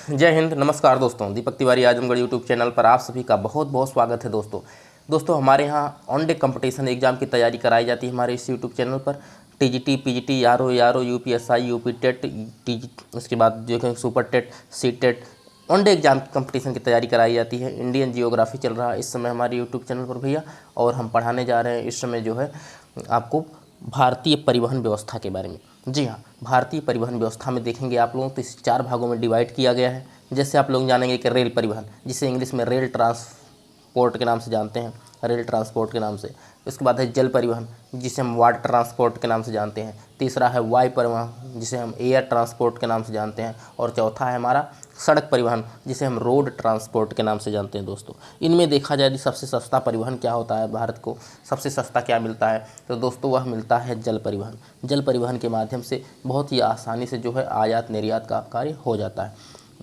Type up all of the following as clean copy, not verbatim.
जय हिंद, नमस्कार दोस्तों। दीपक तिवारी आजमगढ़ यूट्यूब चैनल पर आप सभी का बहुत बहुत स्वागत है दोस्तों हमारे यहाँ ऑन डे कंपटीशन एग्जाम की तैयारी कराई जाती है हमारे इस यूट्यूब चैनल पर। TGT, PGT, RO, UPSI, UP TET, उसके बाद जो है super TET, C TET, one day exam competition की तैयारी कराई जाती है। इंडियन जियोग्राफी चल रहा है इस समय हमारे यूट्यूब चैनल पर भैया, और हम पढ़ाने जा रहे हैं इस समय जो है आपको भारतीय परिवहन व्यवस्था के बारे में। जी हाँ, भारतीय परिवहन व्यवस्था में देखेंगे आप लोगों तो इस 4 भागों में डिवाइड किया गया है। जैसे आप लोग जानेंगे कि रेल परिवहन, जिसे इंग्लिश में रेल ट्रांसपोर्ट के नाम से जानते हैं, रेल ट्रांसपोर्ट के नाम से। इसके बाद है जल परिवहन, जिसे हम वाटर ट्रांसपोर्ट के नाम से जानते हैं। तीसरा है वायु परिवहन, जिसे हम एयर ट्रांसपोर्ट के नाम से जानते हैं। और चौथा है हमारा सड़क परिवहन, जिसे हम रोड ट्रांसपोर्ट के नाम से जानते हैं। दोस्तों इनमें देखा जाए कि सबसे सस्ता परिवहन क्या होता है, भारत को सबसे सस्ता क्या मिलता है, तो दोस्तों वह मिलता है जल परिवहन। जल परिवहन के माध्यम से बहुत ही आसानी से जो है आयात निर्यात का कार्य हो जाता है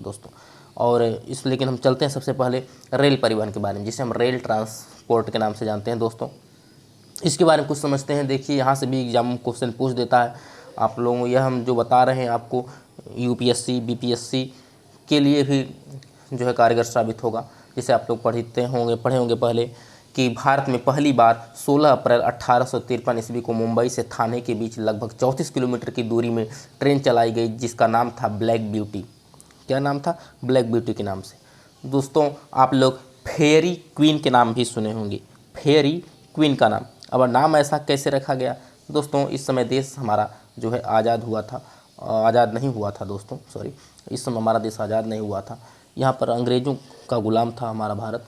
दोस्तों। और लेकिन हम चलते हैं सबसे पहले रेल परिवहन के बारे में, जिसे हम रेल ट्रांसपोर्ट के नाम से जानते हैं। दोस्तों इसके बारे में कुछ समझते हैं। देखिए, यहाँ से भी एग्जाम क्वेश्चन पूछ देता है आप लोगों, यह हम जो बता रहे हैं आपको यूपीएससी, बीपीएससी के लिए भी जो है कारगर साबित होगा। जैसे आप लोग पढ़े होंगे पहले कि भारत में पहली बार 16 अप्रैल 1853 ईस्वी को मुंबई से थाने के बीच लगभग 34 किलोमीटर की दूरी में ट्रेन चलाई गई, जिसका नाम था ब्लैक ब्यूटी। क्या नाम था? ब्लैक ब्यूटी के नाम से। दोस्तों आप लोग फेयरी क्वीन के नाम भी सुने होंगे, फेयरी क्वीन का नाम। अब नाम ऐसा कैसे रखा गया? दोस्तों इस समय देश हमारा जो है आज़ाद नहीं हुआ था दोस्तों, सॉरी, इस समय हमारा देश आज़ाद नहीं हुआ था। यहाँ पर अंग्रेज़ों का गुलाम था हमारा भारत,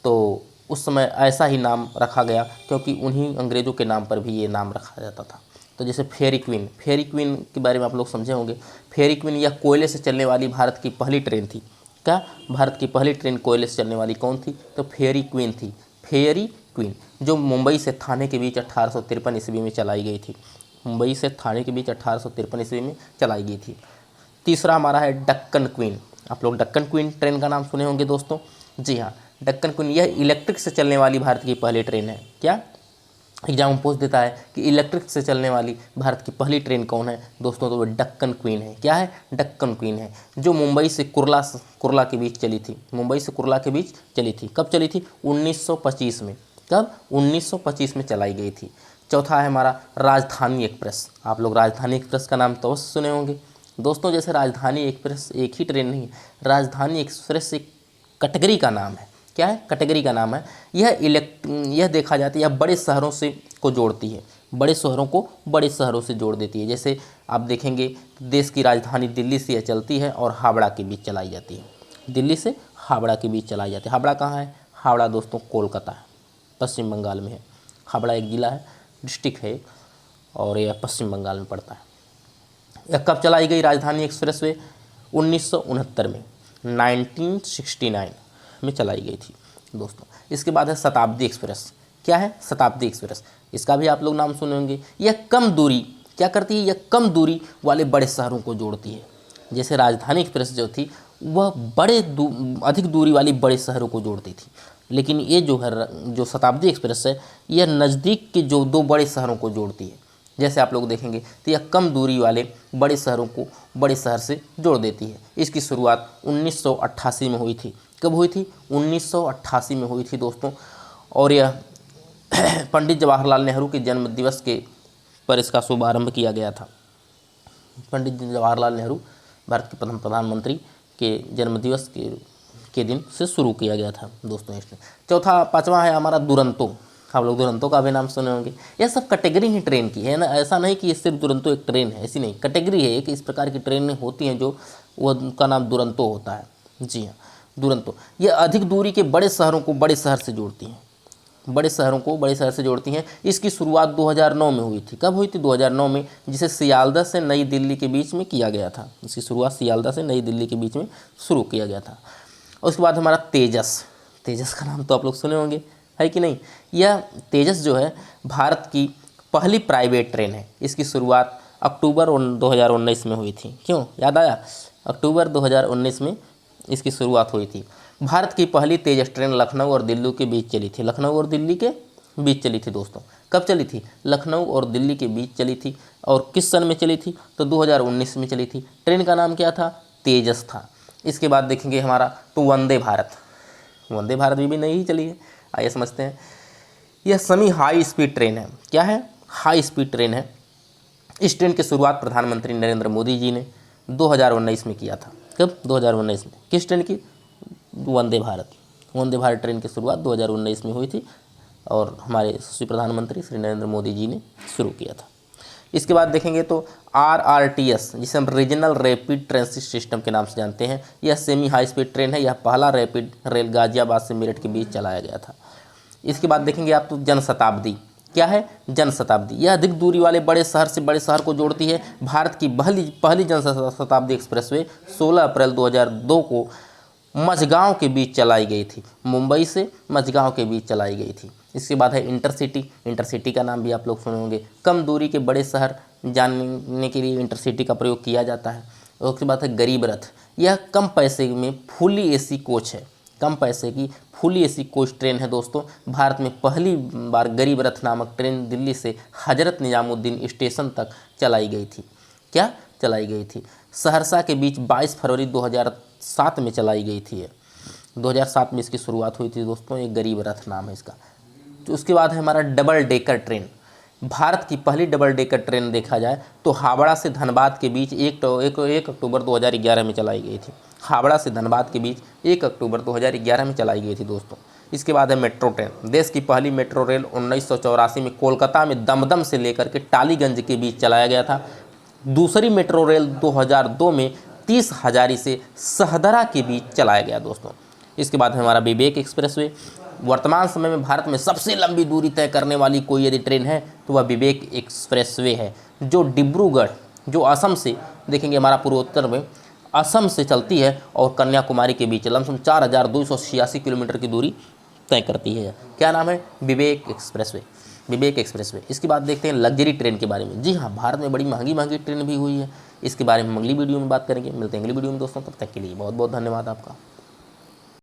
तो उस समय ऐसा ही नाम रखा गया क्योंकि उन्हीं अंग्रेज़ों के नाम पर भी ये नाम रखा जाता था। तो जैसे फेयरी क्वीन के बारे में आप लोग समझे होंगे। फेयरी क्वीन यह कोयले से चलने वाली भारत की पहली ट्रेन थी। क्या भारत की पहली ट्रेन कोयले से चलने वाली कौन थी? तो फेयरी क्वीन थी। फेयरी क्वीन जो मुंबई से थाने के बीच 1853 ईस्वी में चलाई गई थी। मुंबई से थाने के बीच 1853 ईस्वी में चलाई गई थी। तीसरा हमारा है डक्कन क्वीन। आप लोग डक्कन क्वीन ट्रेन का नाम सुने होंगे दोस्तों। जी हाँ, डक्कन क्वीन यह इलेक्ट्रिक से चलने वाली भारत की पहली ट्रेन है। क्या एग्जाम पूछ देता है कि इलेक्ट्रिक से चलने वाली भारत की पहली ट्रेन कौन है दोस्तों? तो वो डक्कन क्वीन है। क्या है? डक्कन क्वीन है, जो मुंबई से कुर्ला के बीच चली थी। मुंबई से कुर्ला के बीच चली थी। कब चली थी? 1925 में। कब? 1925 में चलाई गई थी। चौथा है हमारा राजधानी एक्सप्रेस। आप लोग राजधानी एक्सप्रेस का नाम तो अवश्य सुने होंगे दोस्तों। जैसे राजधानी एक्सप्रेस एक ही ट्रेन नहीं है, राजधानी एक्सप्रेस एक कैटेगरी का नाम है। क्या है? कैटेगरी का नाम है। यह देखा जाता है, यह बड़े शहरों से को जोड़ती है, बड़े शहरों को बड़े शहरों से जोड़ देती है। जैसे आप देखेंगे देश की राजधानी दिल्ली से यह चलती है और हावड़ा के बीच चलाई जाती है। दिल्ली से हावड़ा के बीच चलाई जाती है। हावड़ा कहाँ है? हावड़ा दोस्तों कोलकाता है, पश्चिम बंगाल में है। हावड़ा एक जिला है, डिस्ट्रिक्ट है, और यह पश्चिम बंगाल में पड़ता है। यह कब चलाई गई राजधानी एक्सप्रेस वे? 1969 में, 1969 में चलाई गई थी दोस्तों। इसके बाद है शताब्दी एक्सप्रेस। क्या है? शताब्दी एक्सप्रेस, इसका भी आप लोग नाम सुने होंगे। यह कम दूरी क्या करती है? यह कम दूरी वाले बड़े शहरों को जोड़ती है। जैसे राजधानी एक्सप्रेस जो थी वह अधिक दूरी वाली बड़े शहरों को जोड़ती थी, लेकिन ये जो शताब्दी एक्सप्रेस है यह नज़दीक के जो 2 बड़े शहरों को जोड़ती है। जैसे आप लोग देखेंगे तो यह कम दूरी वाले बड़े शहरों को बड़े शहर से जोड़ देती है। इसकी शुरुआत 1988 में हुई थी। कब हुई थी? 1988 में हुई थी दोस्तों। और यह पंडित जवाहरलाल नेहरू के जन्म दिवस के पर इसका शुभारंभ किया गया था। पंडित जवाहरलाल नेहरू भारत के प्रथम प्रधानमंत्री के जन्म दिवस के दिन से शुरू किया गया था दोस्तों इसने। पाँचवा है हमारा दुरंतो। आप लोग दुरंतो का भी नाम सुने होंगे। यह सब कैटेगरी ही ट्रेन की है ना, ऐसा नहीं कि ये सिर्फ दुरंतो एक ट्रेन है, ऐसी नहीं, कैटेगरी है। एक इस प्रकार की ट्रेनें होती हैं जो उनका नाम दुरंतो होता है। जी हाँ, दुरंतो ये अधिक दूरी के बड़े शहरों को बड़े शहर से जोड़ती हैं, बड़े शहरों को बड़े शहर से जोड़ती हैं। इसकी शुरुआत 2009 में हुई थी। कब हुई थी? 2009 में, जिसे सियालदह से नई दिल्ली के बीच में किया गया था। इसकी शुरुआत सियालदह से नई दिल्ली के बीच में शुरू किया गया था। उसके बाद हमारा तेजस का नाम तो आप लोग सुने होंगे, है कि नहीं? यह तेजस जो है भारत की पहली प्राइवेट ट्रेन है। इसकी शुरुआत अक्टूबर 2019 में हुई थी। क्यों याद आया? अक्टूबर 2019 में इसकी शुरुआत हुई थी। भारत की पहली तेजस ट्रेन लखनऊ और दिल्ली के बीच चली थी। लखनऊ और दिल्ली के बीच चली थी दोस्तों। कब चली थी? लखनऊ और दिल्ली के बीच चली थी। और किस सन में चली थी? तो 2019 में चली थी। ट्रेन का नाम क्या था? तेजस था। इसके बाद देखेंगे हमारा तो वंदे भारत। वंदे भारत भी नई ही चली है, आइए समझते हैं। यह सेमी हाई स्पीड ट्रेन है। क्या है? हाई स्पीड ट्रेन है। इस ट्रेन की शुरुआत प्रधानमंत्री नरेंद्र मोदी जी ने 2019 में किया था। कब? 2019 में। किस ट्रेन की? वंदे भारत। वंदे भारत ट्रेन की शुरुआत 2019 में हुई थी और हमारे यशस्वी प्रधानमंत्री श्री नरेंद्र मोदी जी ने शुरू किया था। इसके बाद देखेंगे तो RRTS, जिसे हम रीजनल रैपिड ट्रांजिट सिस्टम के नाम से जानते हैं। यह सेमी हाई स्पीड ट्रेन है। यह पहला रैपिड रेल गाजियाबाद से मेरठ के बीच चलाया गया था। इसके बाद देखेंगे आप तो जनशताब्दी। क्या है? जनशताब्दी। यह अधिक दूरी वाले बड़े शहर से बड़े शहर को जोड़ती है। भारत की पहली जनशताब्दी एक्सप्रेसवे 16 अप्रैल 2002 को मझगांव के बीच चलाई गई थी। मुंबई से मझगांव के बीच चलाई गई थी। इसके बाद है इंटरसिटी। इंटरसिटी का नाम भी आप लोग सुने होंगे। कम दूरी के बड़े शहर जाने के लिए इंटरसिटी का प्रयोग किया जाता है। और उसके बाद है गरीब रथ। यह कम पैसे में फुली एसी कोच है। कम पैसे की फुली एसी कोच ट्रेन है दोस्तों। भारत में पहली बार गरीब रथ नामक ट्रेन दिल्ली से हजरत निजामुद्दीन स्टेशन तक चलाई गई थी। क्या चलाई गई थी? सहरसा के बीच 22 फरवरी 2007 में चलाई गई थी। 2007 में इसकी शुरुआत हुई थी दोस्तों। एक गरीब रथ नाम है इसका। तो उसके बाद है हमारा डबल डेकर ट्रेन। भारत की पहली डबल डेकर ट्रेन देखा जाए तो हावड़ा से धनबाद के बीच 1 अक्टूबर 2011 में चलाई गई थी। हावड़ा से धनबाद के बीच 1 अक्टूबर 2011 में चलाई गई थी दोस्तों। इसके बाद है मेट्रो ट्रेन। देश की पहली मेट्रो रेल 1984 में कोलकाता में दमदम से लेकर के टालीगंज के बीच चलाया गया था। दूसरी मेट्रो रेल 2002 में 30 हजारी से सहदरा के बीच चलाया गया दोस्तों। इसके बाद है हमारा विवेक एक्सप्रेसवे। वर्तमान समय में भारत में सबसे लंबी दूरी तय करने वाली कोई यदि ट्रेन है तो वह विवेक एक्सप्रेसवे है, जो डिब्रूगढ़, जो असम से देखेंगे हमारा पूर्वोत्तर में असम से चलती है और कन्याकुमारी के बीच लमसम 4286 किलोमीटर की दूरी तय करती है। क्या नाम है? विवेक एक्सप्रेसवे। विवेक एक्सप्रेसवे। इसके बाद देखते हैं लग्जरी ट्रेन के बारे में। जी हाँ, भारत में बड़ी महंगी ट्रेन भी हुई है। इसके बारे में हम अगली वीडियो में बात करेंगे। मिलते हैं अगली वीडियो में दोस्तों। तब तक के लिए बहुत बहुत धन्यवाद आपका।